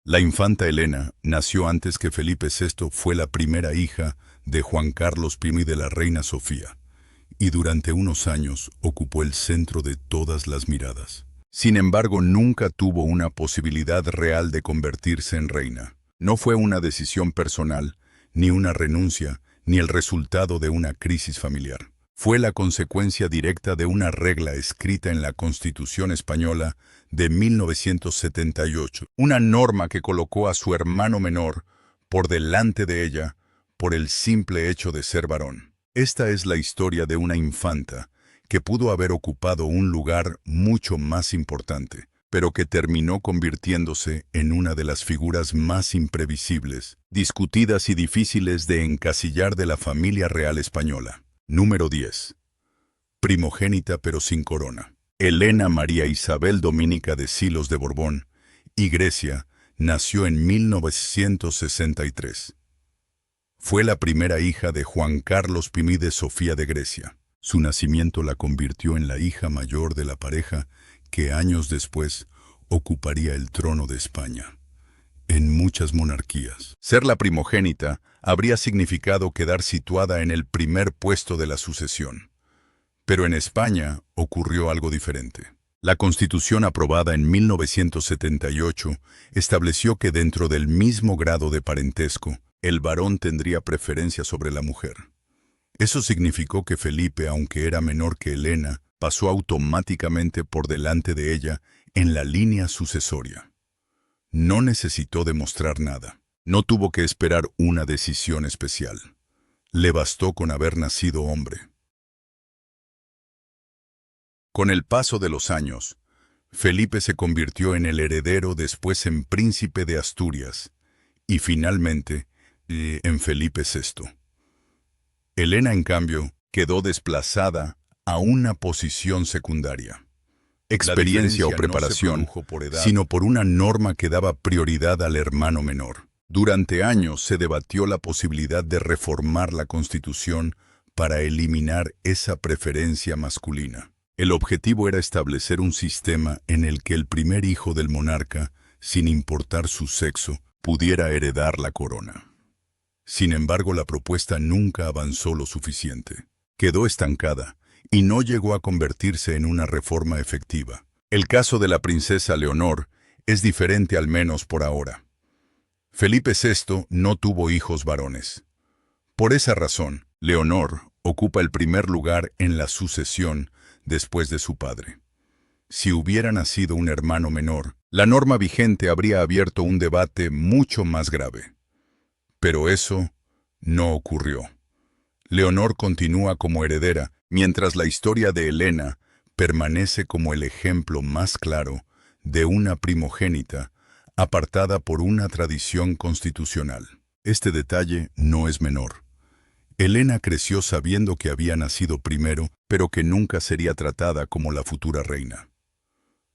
La infanta Elena nació antes que Felipe VI. Fue la primera hija de Juan Carlos I y de la reina Sofía, y durante unos años ocupó el centro de todas las miradas. Sin embargo, nunca tuvo una posibilidad real de convertirse en reina. No fue una decisión personal, ni una renuncia, ni el resultado de una crisis familiar. Fue la consecuencia directa de una regla escrita en la Constitución española de 1978, una norma que colocó a su hermano menor por delante de ella por el simple hecho de ser varón. Esta es la historia de una infanta que pudo haber ocupado un lugar mucho más importante, pero que terminó convirtiéndose en una de las figuras más imprevisibles, discutidas y difíciles de encasillar de la familia real española. Número 10. Primogénita pero sin corona. Elena María Isabel Dominica de Silos de Borbón y Grecia nació en 1963. Fue la primera hija de Juan Carlos I de Sofía de Grecia. Su nacimiento la convirtió en la hija mayor de la pareja que años después ocuparía el trono de España. En muchas monarquías, ser la primogénita habría significado quedar situada en el primer puesto de la sucesión. Pero en España ocurrió algo diferente. La Constitución aprobada en 1978 estableció que dentro del mismo grado de parentesco, el varón tendría preferencia sobre la mujer. Eso significó que Felipe, aunque era menor que Elena, pasó automáticamente por delante de ella en la línea sucesoria. No necesitó demostrar nada. No tuvo que esperar una decisión especial. Le bastó con haber nacido hombre. Con el paso de los años, Felipe se convirtió en el heredero, después en príncipe de Asturias y finalmente en Felipe VI. Elena, en cambio, quedó desplazada a una posición secundaria. Experiencia o preparación, sino por una norma que daba prioridad al hermano menor. Durante años se debatió la posibilidad de reformar la Constitución para eliminar esa preferencia masculina. El objetivo era establecer un sistema en el que el primer hijo del monarca, sin importar su sexo, pudiera heredar la corona. Sin embargo, la propuesta nunca avanzó lo suficiente. Quedó estancada y no llegó a convertirse en una reforma efectiva. El caso de la princesa Leonor es diferente, al menos por ahora. Felipe VI no tuvo hijos varones. Por esa razón, Leonor ocupa el primer lugar en la sucesión después de su padre. Si hubiera nacido un hermano menor, la norma vigente habría abierto un debate mucho más grave. Pero eso no ocurrió. Leonor continúa como heredera, mientras la historia de Elena permanece como el ejemplo más claro de una primogénita apartada por una tradición constitucional. Este detalle no es menor. Elena creció sabiendo que había nacido primero, pero que nunca sería tratada como la futura reina.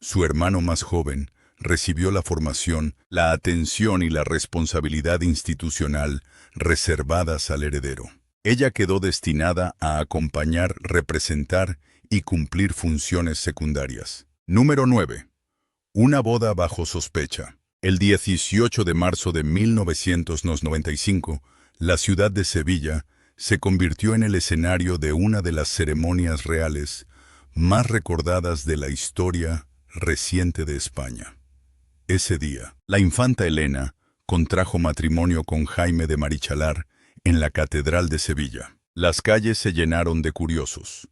Su hermano más joven recibió la formación, la atención y la responsabilidad institucional reservadas al heredero. Ella quedó destinada a acompañar, representar y cumplir funciones secundarias. Número 9. Una boda bajo sospecha. El 18 de marzo de 1995, la ciudad de Sevilla se convirtió en el escenario de una de las ceremonias reales más recordadas de la historia reciente de España. Ese día, la infanta Elena contrajo matrimonio con Jaime de Marichalar en la Catedral de Sevilla. Las calles se llenaron de curiosos.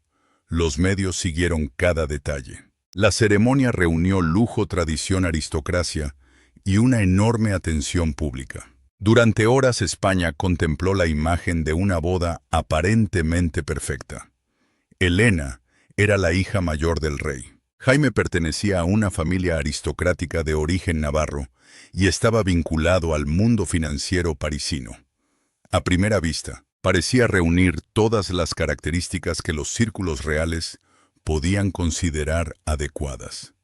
Los medios siguieron cada detalle. La ceremonia reunió lujo, tradición, aristocracia y una enorme atención pública. Durante horas España contempló la imagen de una boda aparentemente perfecta. Elena era la hija mayor del rey. Jaime pertenecía a una familia aristocrática de origen navarro y estaba vinculado al mundo financiero parisino. A primera vista, parecía reunir todas las características que los círculos reales podían considerar adecuadas.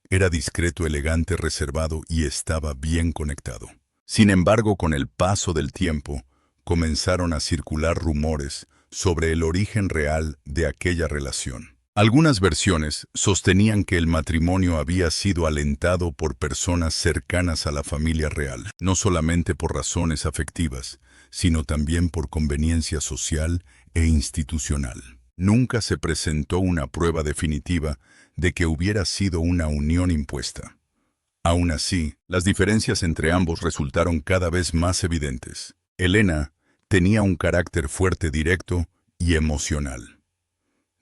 Era discreto, elegante, reservado y estaba bien conectado. Sin embargo, con el paso del tiempo, comenzaron a circular rumores sobre el origen real de aquella relación. Algunas versiones sostenían que el matrimonio había sido alentado por personas cercanas a la familia real, no solamente por razones afectivas, sino también por conveniencia social e institucional. Nunca se presentó una prueba definitiva de que hubiera sido una unión impuesta. Aún así, las diferencias entre ambos resultaron cada vez más evidentes. Elena tenía un carácter fuerte, directo y emocional.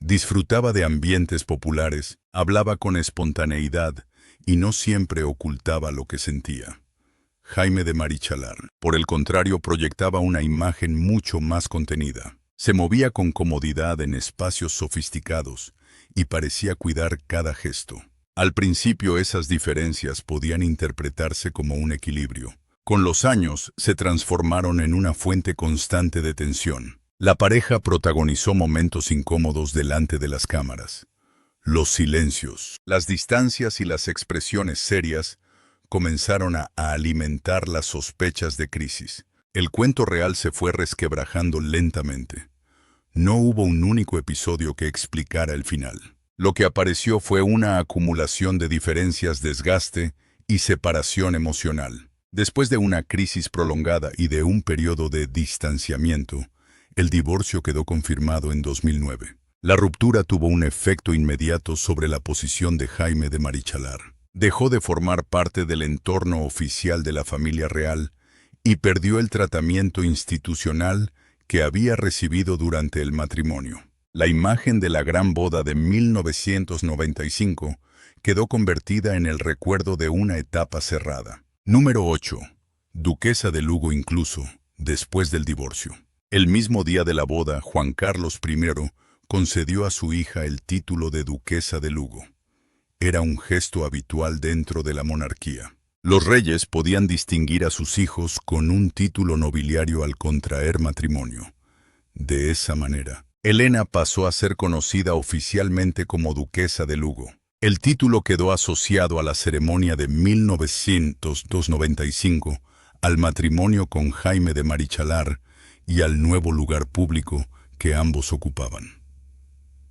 Disfrutaba de ambientes populares, hablaba con espontaneidad y no siempre ocultaba lo que sentía. Jaime de Marichalar, por el contrario, proyectaba una imagen mucho más contenida. Se movía con comodidad en espacios sofisticados y parecía cuidar cada gesto. Al principio esas diferencias podían interpretarse como un equilibrio. Con los años se transformaron en una fuente constante de tensión. La pareja protagonizó momentos incómodos delante de las cámaras. Los silencios, las distancias y las expresiones serias comenzaron a alimentar las sospechas de crisis. El cuento real se fue resquebrajando lentamente. No hubo un único episodio que explicara el final. Lo que apareció fue una acumulación de diferencias, desgaste y separación emocional. Después de una crisis prolongada y de un periodo de distanciamiento, el divorcio quedó confirmado en 2009. La ruptura tuvo un efecto inmediato sobre la posición de Jaime de Marichalar. Dejó de formar parte del entorno oficial de la familia real y perdió el tratamiento institucional que había recibido durante el matrimonio. La imagen de la gran boda de 1995 quedó convertida en el recuerdo de una etapa cerrada. Número 8. Duquesa de Lugo incluso, después del divorcio. El mismo día de la boda, Juan Carlos I concedió a su hija el título de Duquesa de Lugo. Era un gesto habitual dentro de la monarquía. Los reyes podían distinguir a sus hijos con un título nobiliario al contraer matrimonio. De esa manera, Elena pasó a ser conocida oficialmente como Duquesa de Lugo. El título quedó asociado a la ceremonia de 1995, al matrimonio con Jaime de Marichalar y al nuevo lugar público que ambos ocupaban.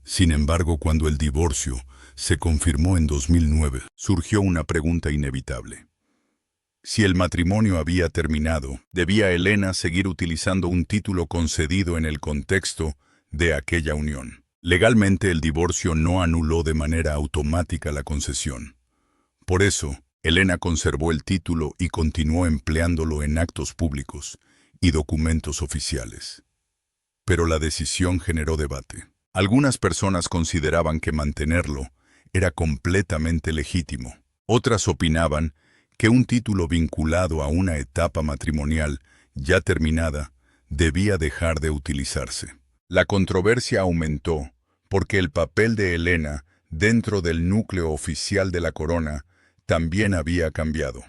Sin embargo, cuando el divorcio se confirmó en 2009, surgió una pregunta inevitable. Si el matrimonio había terminado, ¿debía Elena seguir utilizando un título concedido en el contexto de aquella unión? Legalmente, el divorcio no anuló de manera automática la concesión. Por eso, Elena conservó el título y continuó empleándolo en actos públicos y documentos oficiales. Pero la decisión generó debate. Algunas personas consideraban que mantenerlo era completamente legítimo. Otras opinaban que un título vinculado a una etapa matrimonial ya terminada debía dejar de utilizarse. La controversia aumentó porque el papel de Elena dentro del núcleo oficial de la corona también había cambiado.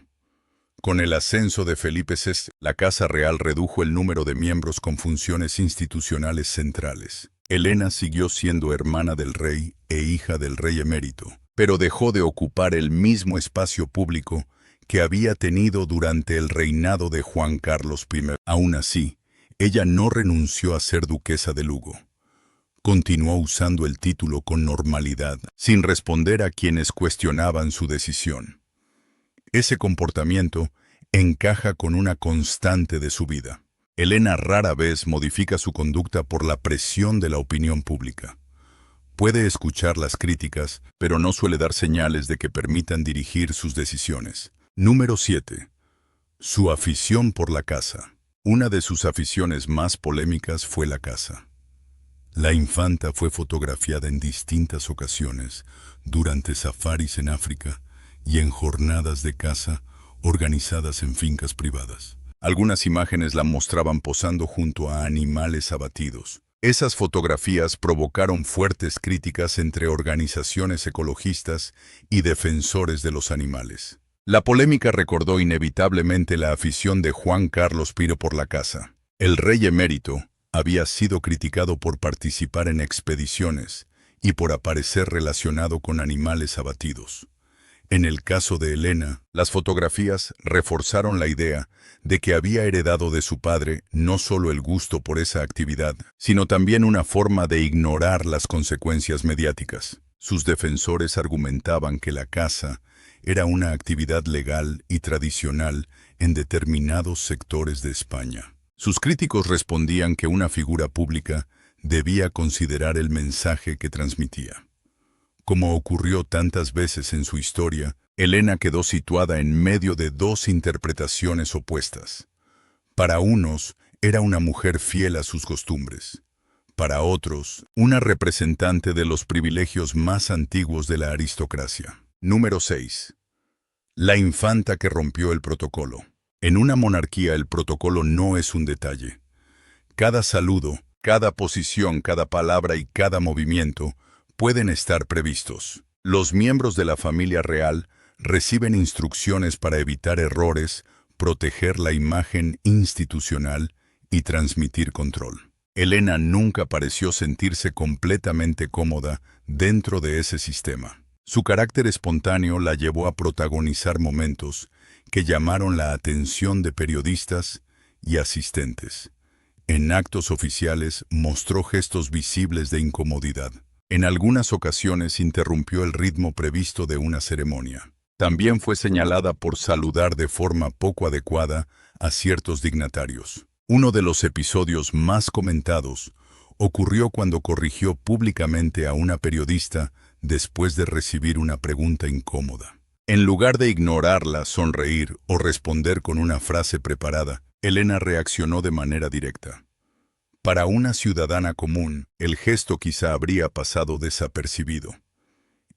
Con el ascenso de Felipe VI, la Casa Real redujo el número de miembros con funciones institucionales centrales. Elena siguió siendo hermana del rey e hija del rey emérito, pero dejó de ocupar el mismo espacio público que había tenido durante el reinado de Juan Carlos I. Aún así, ella no renunció a ser duquesa de Lugo. Continuó usando el título con normalidad, sin responder a quienes cuestionaban su decisión. Ese comportamiento encaja con una constante de su vida. Elena rara vez modifica su conducta por la presión de la opinión pública. Puede escuchar las críticas, pero no suele dar señales de que permitan dirigir sus decisiones. Número 7. Su afición por la caza. Una de sus aficiones más polémicas fue la caza. La infanta fue fotografiada en distintas ocasiones, durante safaris en África y en jornadas de caza organizadas en fincas privadas. Algunas imágenes la mostraban posando junto a animales abatidos. Esas fotografías provocaron fuertes críticas entre organizaciones ecologistas y defensores de los animales. La polémica recordó inevitablemente la afición de Juan Carlos I por la caza. El rey emérito había sido criticado por participar en expediciones y por aparecer relacionado con animales abatidos. En el caso de Elena, las fotografías reforzaron la idea de que había heredado de su padre no solo el gusto por esa actividad, sino también una forma de ignorar las consecuencias mediáticas. Sus defensores argumentaban que la caza era una actividad legal y tradicional en determinados sectores de España. Sus críticos respondían que una figura pública debía considerar el mensaje que transmitía. Como ocurrió tantas veces en su historia, Elena quedó situada en medio de dos interpretaciones opuestas. Para unos, era una mujer fiel a sus costumbres. Para otros, una representante de los privilegios más antiguos de la aristocracia. Número 6. La infanta que rompió el protocolo. En una monarquía el protocolo no es un detalle. Cada saludo, cada posición, cada palabra y cada movimiento pueden estar previstos. Los miembros de la familia real reciben instrucciones para evitar errores, proteger la imagen institucional y transmitir control. Elena nunca pareció sentirse completamente cómoda dentro de ese sistema. Su carácter espontáneo la llevó a protagonizar momentos que llamaron la atención de periodistas y asistentes. En actos oficiales mostró gestos visibles de incomodidad. En algunas ocasiones interrumpió el ritmo previsto de una ceremonia. También fue señalada por saludar de forma poco adecuada a ciertos dignatarios. Uno de los episodios más comentados ocurrió cuando corrigió públicamente a una periodista después de recibir una pregunta incómoda. En lugar de ignorarla, sonreír o responder con una frase preparada, Elena reaccionó de manera directa. Para una ciudadana común, el gesto quizá habría pasado desapercibido.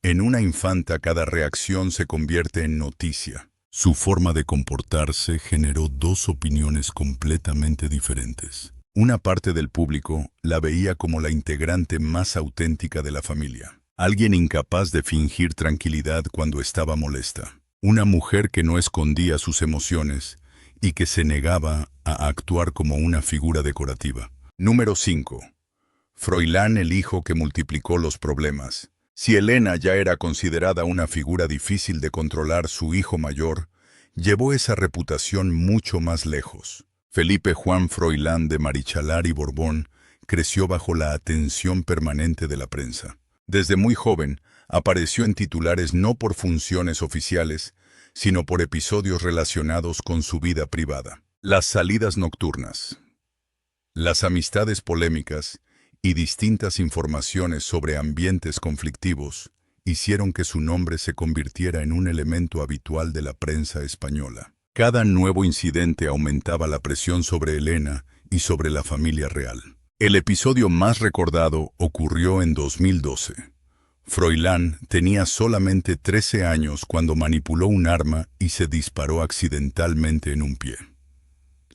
En una infanta cada reacción se convierte en noticia. Su forma de comportarse generó dos opiniones completamente diferentes. Una parte del público la veía como la integrante más auténtica de la familia. Alguien incapaz de fingir tranquilidad cuando estaba molesta. Una mujer que no escondía sus emociones y que se negaba a actuar como una figura decorativa. Número 5. Froilán, el hijo que multiplicó los problemas. Si Elena ya era considerada una figura difícil de controlar, su hijo mayor llevó esa reputación mucho más lejos. Felipe Juan Froilán de Marichalar y Borbón creció bajo la atención permanente de la prensa. Desde muy joven, apareció en titulares no por funciones oficiales, sino por episodios relacionados con su vida privada. Las salidas nocturnas, las amistades polémicas y distintas informaciones sobre ambientes conflictivos hicieron que su nombre se convirtiera en un elemento habitual de la prensa española. Cada nuevo incidente aumentaba la presión sobre Elena y sobre la familia real. El episodio más recordado ocurrió en 2012. Froilán tenía solamente 13 años cuando manipuló un arma y se disparó accidentalmente en un pie.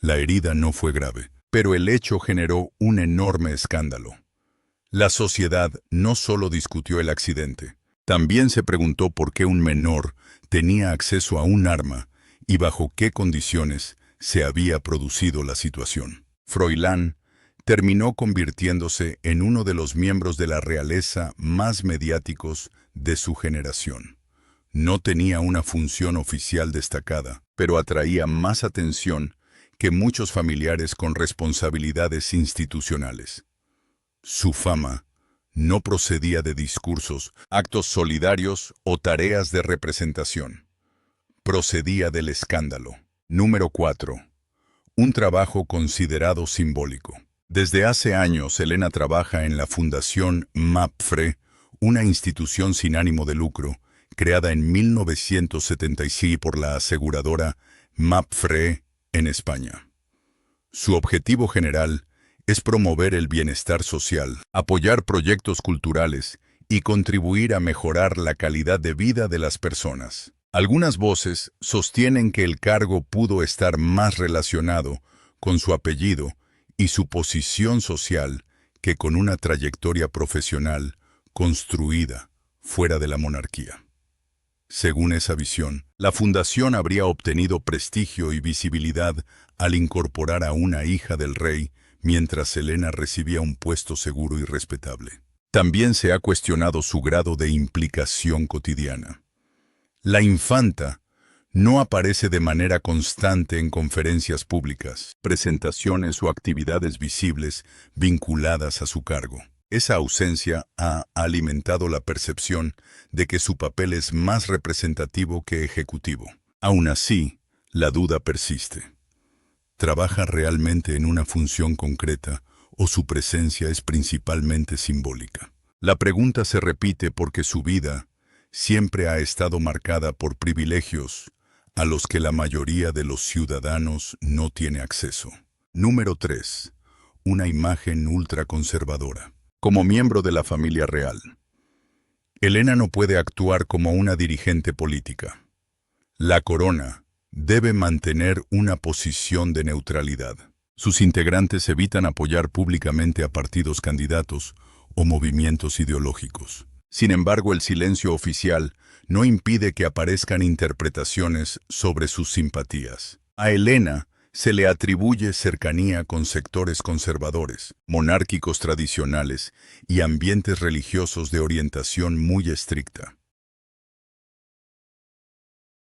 La herida no fue grave, pero el hecho generó un enorme escándalo. La sociedad no solo discutió el accidente, también se preguntó por qué un menor tenía acceso a un arma y bajo qué condiciones se había producido la situación. Froilán terminó convirtiéndose en uno de los miembros de la realeza más mediáticos de su generación. No tenía una función oficial destacada, pero atraía más atención que muchos familiares con responsabilidades institucionales. Su fama no procedía de discursos, actos solidarios o tareas de representación. Procedía del escándalo. Número 4. Un trabajo considerado simbólico. Desde hace años, Elena trabaja en la Fundación MAPFRE, una institución sin ánimo de lucro, creada en 1976 por la aseguradora MAPFRE en España. Su objetivo general es promover el bienestar social, apoyar proyectos culturales y contribuir a mejorar la calidad de vida de las personas. Algunas voces sostienen que el cargo pudo estar más relacionado con su apellido y su posición social que con una trayectoria profesional construida fuera de la monarquía. Según esa visión, la fundación habría obtenido prestigio y visibilidad al incorporar a una hija del rey mientras Elena recibía un puesto seguro y respetable. También se ha cuestionado su grado de implicación cotidiana. La infanta no aparece de manera constante en conferencias públicas, presentaciones o actividades visibles vinculadas a su cargo. Esa ausencia ha alimentado la percepción de que su papel es más representativo que ejecutivo. Aún así, la duda persiste. ¿Trabaja realmente en una función concreta o su presencia es principalmente simbólica? La pregunta se repite porque su vida siempre ha estado marcada por privilegios a los que la mayoría de los ciudadanos no tiene acceso. Número 3. Una imagen ultraconservadora. Como miembro de la familia real, Elena no puede actuar como una dirigente política. La corona debe mantener una posición de neutralidad. Sus integrantes evitan apoyar públicamente a partidos candidatos o movimientos ideológicos. Sin embargo, el silencio oficial no impide que aparezcan interpretaciones sobre sus simpatías. A Elena se le atribuye cercanía con sectores conservadores, monárquicos tradicionales y ambientes religiosos de orientación muy estricta.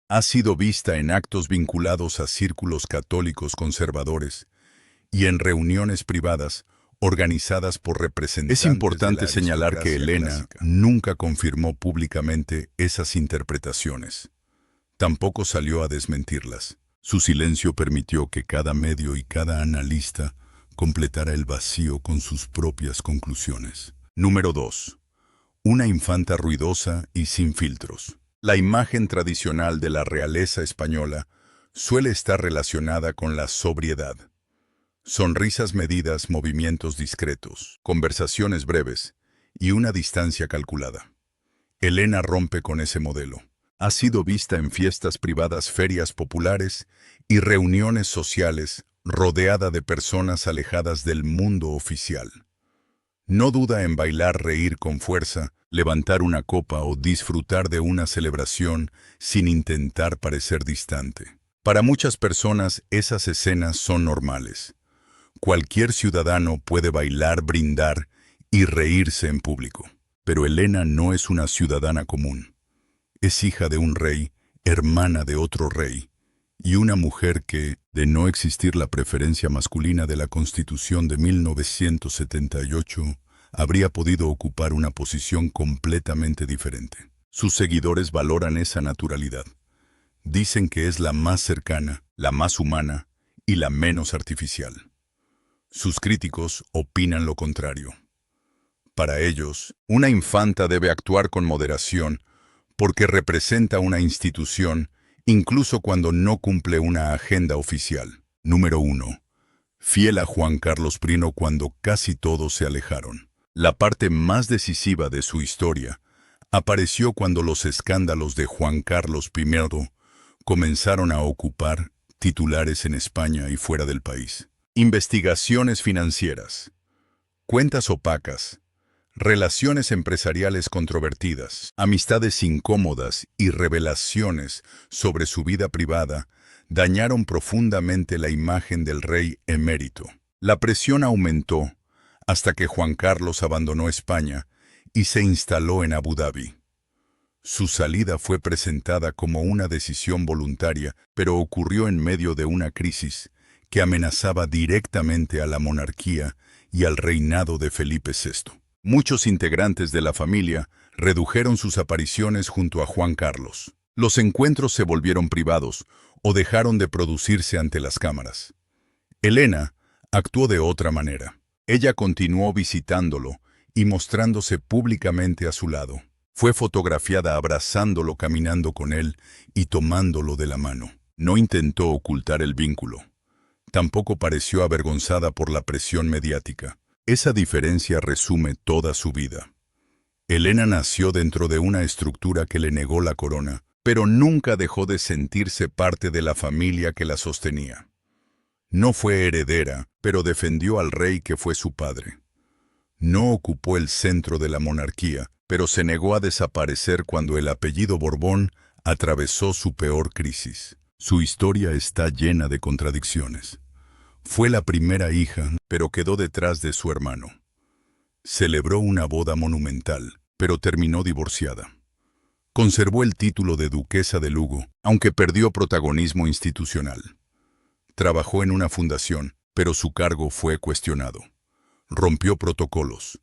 Ha sido vista en actos vinculados a círculos católicos conservadores y en reuniones privadas organizadas por representantes. Es importante señalar que Elena nunca confirmó públicamente esas interpretaciones. Tampoco salió a desmentirlas. Su silencio permitió que cada medio y cada analista completara el vacío con sus propias conclusiones. Número 2. Una infanta ruidosa y sin filtros. La imagen tradicional de la realeza española suele estar relacionada con la sobriedad. Sonrisas medidas, movimientos discretos, conversaciones breves y una distancia calculada. Elena rompe con ese modelo. Ha sido vista en fiestas privadas, ferias populares y reuniones sociales rodeada de personas alejadas del mundo oficial. No duda en bailar, reír con fuerza, levantar una copa o disfrutar de una celebración sin intentar parecer distante. Para muchas personas esas escenas son normales. Cualquier ciudadano puede bailar, brindar y reírse en público. Pero Elena no es una ciudadana común. Es hija de un rey, hermana de otro rey, y una mujer que, de no existir la preferencia masculina de la Constitución de 1978, habría podido ocupar una posición completamente diferente. Sus seguidores valoran esa naturalidad. Dicen que es la más cercana, la más humana y la menos artificial. Sus críticos opinan lo contrario. Para ellos, una infanta debe actuar con moderación porque representa una institución, incluso cuando no cumple una agenda oficial. Número 1. Fiel a Juan Carlos I cuando casi todos se alejaron. La parte más decisiva de su historia apareció cuando los escándalos de Juan Carlos I comenzaron a ocupar titulares en España y fuera del país. Investigaciones financieras, cuentas opacas, relaciones empresariales controvertidas, amistades incómodas y revelaciones sobre su vida privada dañaron profundamente la imagen del rey emérito. La presión aumentó hasta que Juan Carlos abandonó España y se instaló en Abu Dhabi. Su salida fue presentada como una decisión voluntaria, pero ocurrió en medio de una crisis que amenazaba directamente a la monarquía y al reinado de Felipe VI. Muchos integrantes de la familia redujeron sus apariciones junto a Juan Carlos. Los encuentros se volvieron privados o dejaron de producirse ante las cámaras. Elena actuó de otra manera. Ella continuó visitándolo y mostrándose públicamente a su lado. Fue fotografiada abrazándolo, caminando con él y tomándolo de la mano. No intentó ocultar el vínculo. Tampoco pareció avergonzada por la presión mediática. Esa diferencia resume toda su vida. Elena nació dentro de una estructura que le negó la corona, pero nunca dejó de sentirse parte de la familia que la sostenía. No fue heredera, pero defendió al rey que fue su padre. No ocupó el centro de la monarquía, pero se negó a desaparecer cuando el apellido Borbón atravesó su peor crisis. Su historia está llena de contradicciones. Fue la primera hija, pero quedó detrás de su hermano. Celebró una boda monumental, pero terminó divorciada. Conservó el título de duquesa de Lugo, aunque perdió protagonismo institucional. Trabajó en una fundación, pero su cargo fue cuestionado. Rompió protocolos,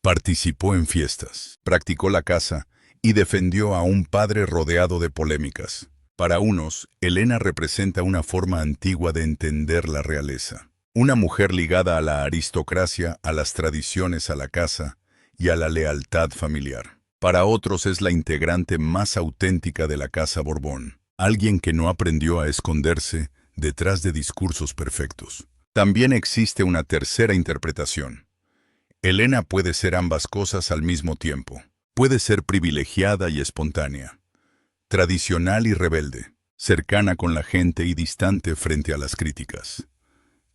participó en fiestas, practicó la caza y defendió a un padre rodeado de polémicas. Para unos, Helena representa una forma antigua de entender la realeza. Una mujer ligada a la aristocracia, a las tradiciones, a la casa y a la lealtad familiar. Para otros es la integrante más auténtica de la casa Borbón. Alguien que no aprendió a esconderse detrás de discursos perfectos. También existe una tercera interpretación. Helena puede ser ambas cosas al mismo tiempo. Puede ser privilegiada y espontánea, tradicional y rebelde, cercana con la gente y distante frente a las críticas,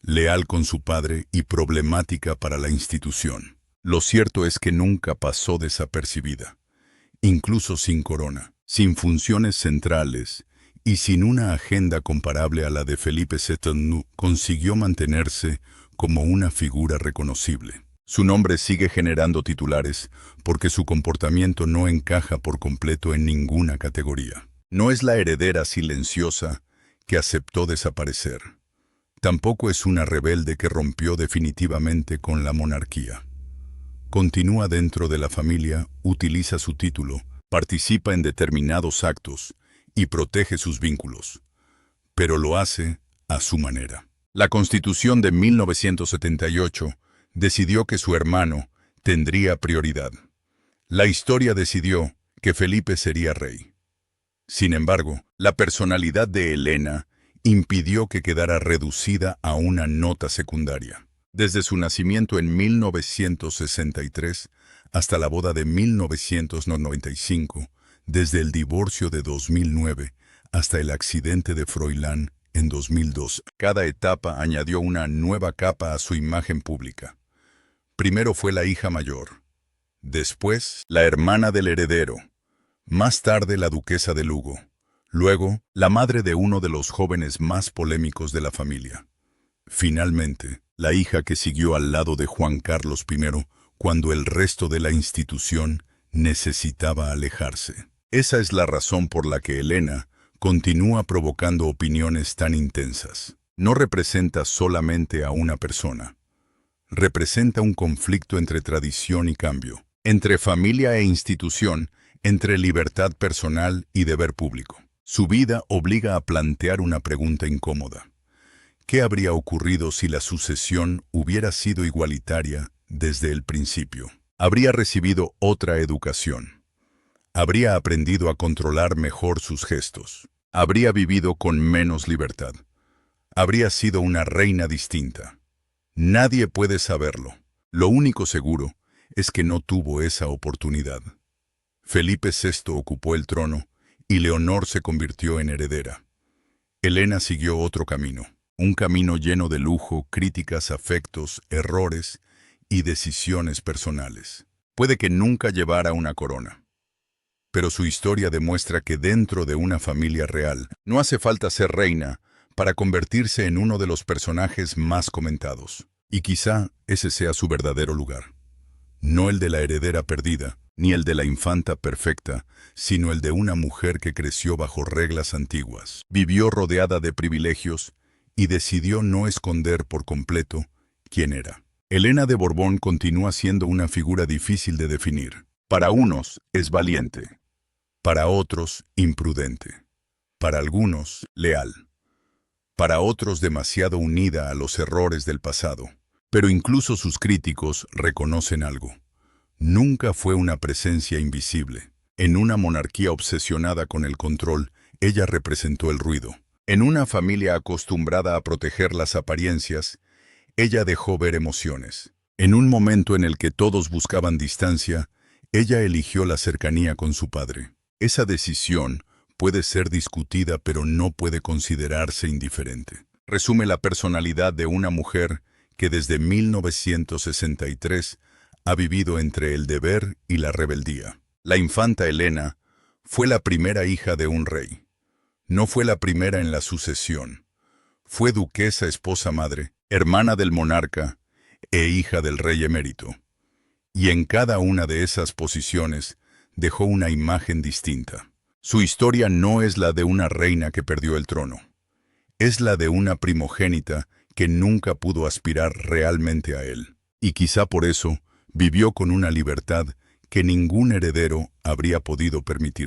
leal con su padre y problemática para la institución. Lo cierto es que nunca pasó desapercibida, incluso sin corona, sin funciones centrales y sin una agenda comparable a la de Felipe VII, consiguió mantenerse como una figura reconocible. Su nombre sigue generando titulares porque su comportamiento no encaja por completo en ninguna categoría. No es la heredera silenciosa que aceptó desaparecer. Tampoco es una rebelde que rompió definitivamente con la monarquía. Continúa dentro de la familia, utiliza su título, participa en determinados actos y protege sus vínculos, pero lo hace a su manera. La Constitución de 1978 decidió que su hermano tendría prioridad. La historia decidió que Felipe sería rey. Sin embargo, la personalidad de Helena impidió que quedara reducida a una nota secundaria. Desde su nacimiento en 1963 hasta la boda de 1995, desde el divorcio de 2009 hasta el accidente de Froilán en 2002, cada etapa añadió una nueva capa a su imagen pública. Primero fue la hija mayor, después la hermana del heredero, más tarde la duquesa de Lugo, luego la madre de uno de los jóvenes más polémicos de la familia. Finalmente, la hija que siguió al lado de Juan Carlos I cuando el resto de la institución necesitaba alejarse. Esa es la razón por la que Helena continúa provocando opiniones tan intensas. No representa solamente a una persona. Representa un conflicto entre tradición y cambio, entre familia e institución, entre libertad personal y deber público. Su vida obliga a plantear una pregunta incómoda. ¿Qué habría ocurrido si la sucesión hubiera sido igualitaria desde el principio? Habría recibido otra educación. Habría aprendido a controlar mejor sus gestos. Habría vivido con menos libertad. Habría sido una reina distinta. Nadie puede saberlo. Lo único seguro es que no tuvo esa oportunidad. Felipe VI ocupó el trono y Leonor se convirtió en heredera. Helena siguió otro camino, un camino lleno de lujo, críticas, afectos, errores y decisiones personales. Puede que nunca llevara una corona, pero su historia demuestra que dentro de una familia real no hace falta ser reina para convertirse en uno de los personajes más comentados. Y quizá ese sea su verdadero lugar. No el de la heredera perdida, ni el de la infanta perfecta, sino el de una mujer que creció bajo reglas antiguas, vivió rodeada de privilegios y decidió no esconder por completo quién era. Helena de Borbón continúa siendo una figura difícil de definir. Para unos es valiente, para otros imprudente, para algunos leal, para otros demasiado unida a los errores del pasado. Pero incluso sus críticos reconocen algo. Nunca fue una presencia invisible. En una monarquía obsesionada con el control, ella representó el ruido. En una familia acostumbrada a proteger las apariencias, ella dejó ver emociones. En un momento en el que todos buscaban distancia, ella eligió la cercanía con su padre. Esa decisión puede ser discutida, pero no puede considerarse indiferente. Resume la personalidad de una mujer que desde 1963 ha vivido entre el deber y la rebeldía. La infanta Helena fue la primera hija de un rey. No fue la primera en la sucesión. Fue duquesa, esposa, madre, hermana del monarca e hija del rey emérito. Y en cada una de esas posiciones dejó una imagen distinta. Su historia no es la de una reina que perdió el trono. Es la de una primogénita que nunca pudo aspirar realmente a él. Y quizá por eso vivió con una libertad que ningún heredero habría podido permitir.